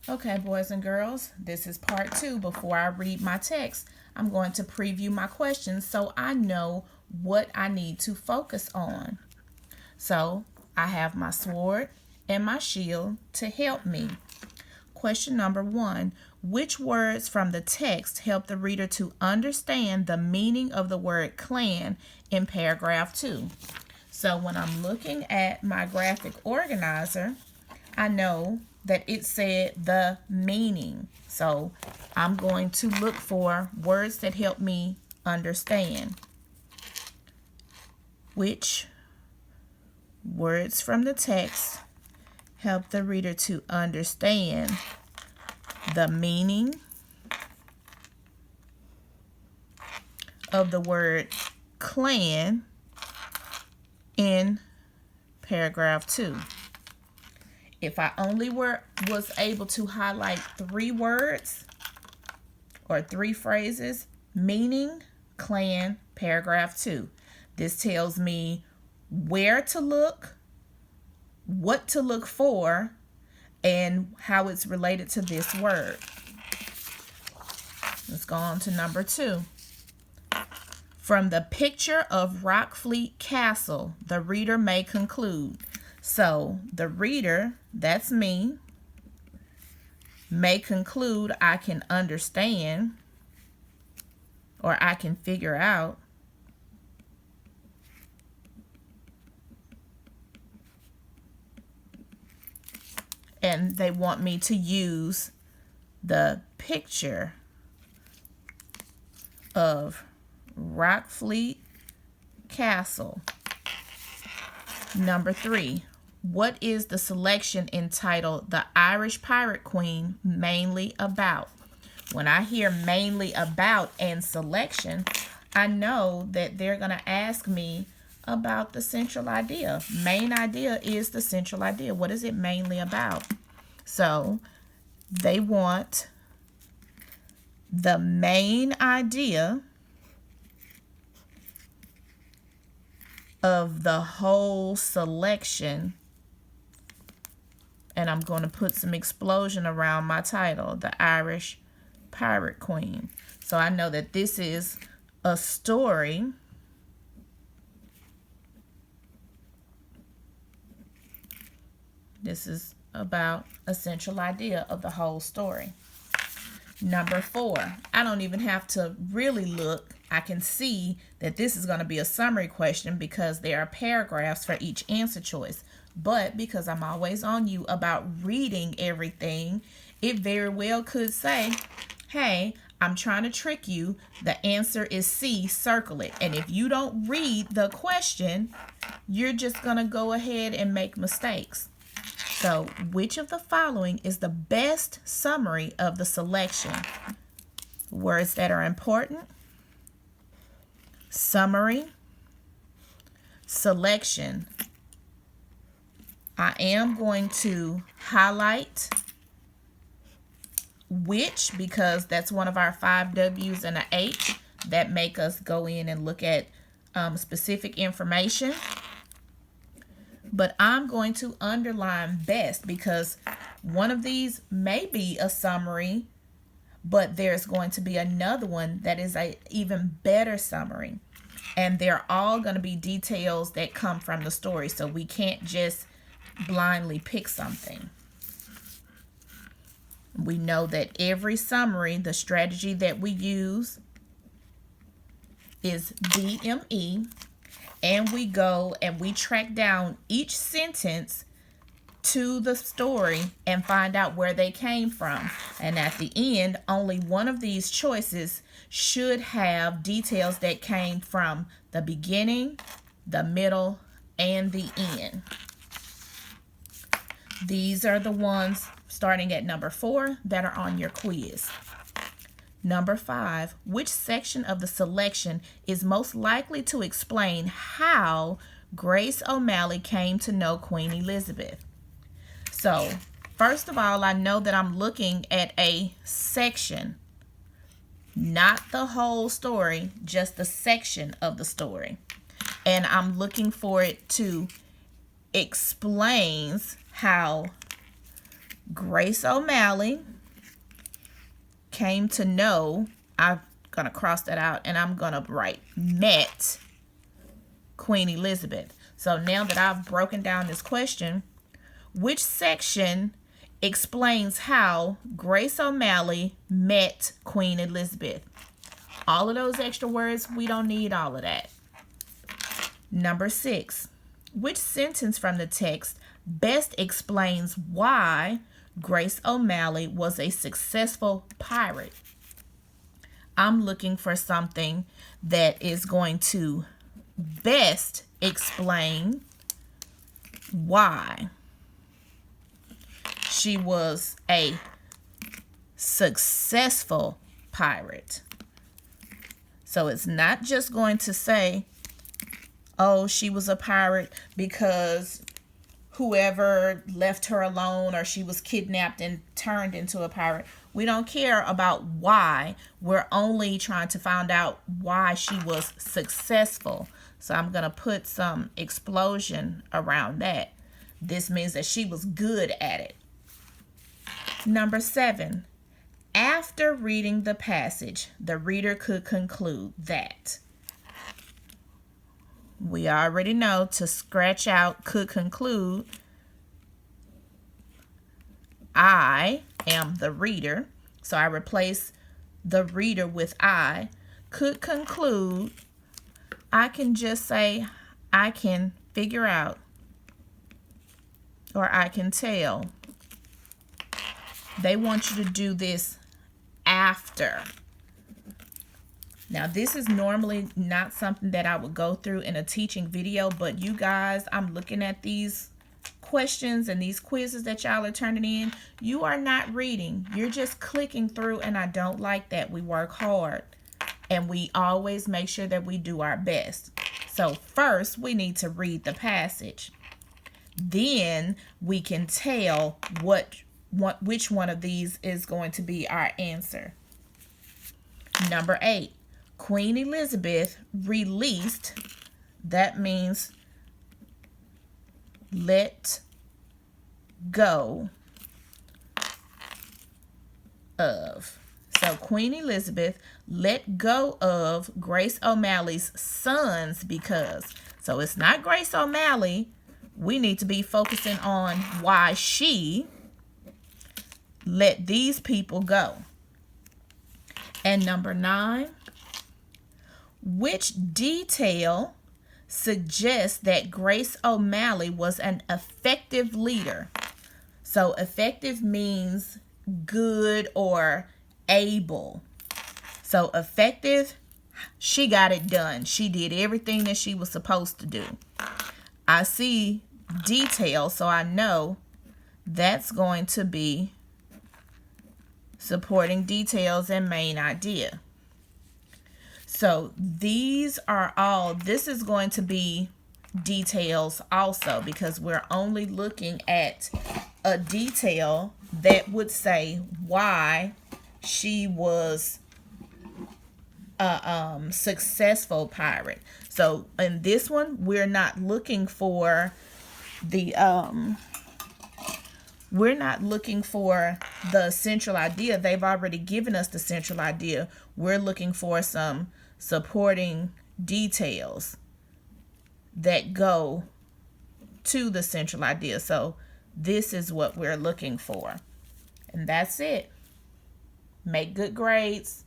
Okay, boys and girls, this is part 2. Before I read my text, I'm going to preview my questions so I know what I need to focus on. So, I have my sword and my shield to help me. Question number 1. Which words from the text help the reader to understand the meaning of the word clan in paragraph 2? So when I'm looking at my graphic organizer, I know that it said the meaning. So I'm going to look for words that help me understand. Which words from the text help the reader to understand the meaning of the word clan in paragraph 2? If I only was able to highlight 3 words or 3 phrases, meaning, clan, paragraph 2. This tells me where to look, what to look for, and how it's related to this word. Let's go on to number 2. From the picture of Rockfleet Castle, the reader may conclude. So the reader, that's me, may conclude I can understand or I can figure out and they want me to use the picture of Rockfleet Castle. Number 3. What is the selection entitled The Irish Pirate Queen mainly about? When I hear mainly about and selection, I know that they're going to ask me about the central idea. Main idea is the central idea. What is it mainly about? So they want the main idea of the whole selection, and I'm going to put some explosion around my title, The Irish Pirate Queen. So I know that this is a story this is about a central idea of the whole story. Number 4, I don't even have to really look. I can see that this is going to be a summary question because there are paragraphs for each answer choice. But because I'm always on you about reading everything, it very well could say, hey, I'm trying to trick you. The answer is C, circle it. And if you don't read the question, you're just going to go ahead and make mistakes. So, which of the following is the best summary of the selection? Words that are important, summary, selection. I am going to highlight which because that's one of our 5 W's and an H that make us go in and look at specific information. But I'm going to underline best because one of these may be a summary, but there's going to be another one that is a even better summary. And they're all going to be details that come from the story. So we can't just blindly pick something. We know that every summary, the strategy that we use is DME. And we go and we track down each sentence to the story and find out where they came from. And at the end, only one of these choices should have details that came from the beginning, the middle, and the end. These are the ones starting at number 4 that are on your quiz. Number 5, which section of the selection is most likely to explain how Grace O'Malley came to know Queen Elizabeth? So, first of all, I know that I'm looking at a section, not the whole story, just the section of the story. And I'm looking for it to explain how Grace O'Malley came to know, I'm going to cross that out and I'm going to write met Queen Elizabeth. So now that I've broken down this question, which section explains how Grace O'Malley met Queen Elizabeth? All of those extra words, we don't need all of that. Number 6, which sentence from the text best explains why Grace O'Malley was a successful pirate? I'm looking for something that is going to best explain why she was a successful pirate. So it's not just going to say, oh, she was a pirate because whoever left her alone or she was kidnapped and turned into a pirate. We don't care about why. We're only trying to find out why she was successful. So I'm going to put some explosion around that. This means that she was good at it. Number 7, after reading the passage, the reader could conclude that. We already know to scratch out could conclude. I am the reader. So I replace the reader with I. Could conclude. I can just say I can figure out or I can tell. They want you to do this after. Now, this is normally not something that I would go through in a teaching video, but you guys, I'm looking at these questions and these quizzes that y'all are turning in. You are not reading. You're just clicking through, and I don't like that. We work hard, and we always make sure that we do our best. So first, we need to read the passage. Then we can tell which one of these is going to be our answer. Number 8. Queen Elizabeth released, that means let go of. So Queen Elizabeth let go of Grace O'Malley's sons because. So it's not Grace O'Malley. We need to be focusing on why she let these people go. And number 9, which detail suggests that Grace O'Malley was an effective leader? So effective means good or able. So effective, she got it done. She did everything that she was supposed to do. I see detail, so I know that's going to be supporting details and main idea. So these are all, this is going to be details also because we're only looking at a detail that would say why she was a successful pirate. So in this one, we're not looking for the central idea. They've already given us the central idea. We're looking for some supporting details that go to the central idea. So this is what we're looking for. And that's it. Make good grades.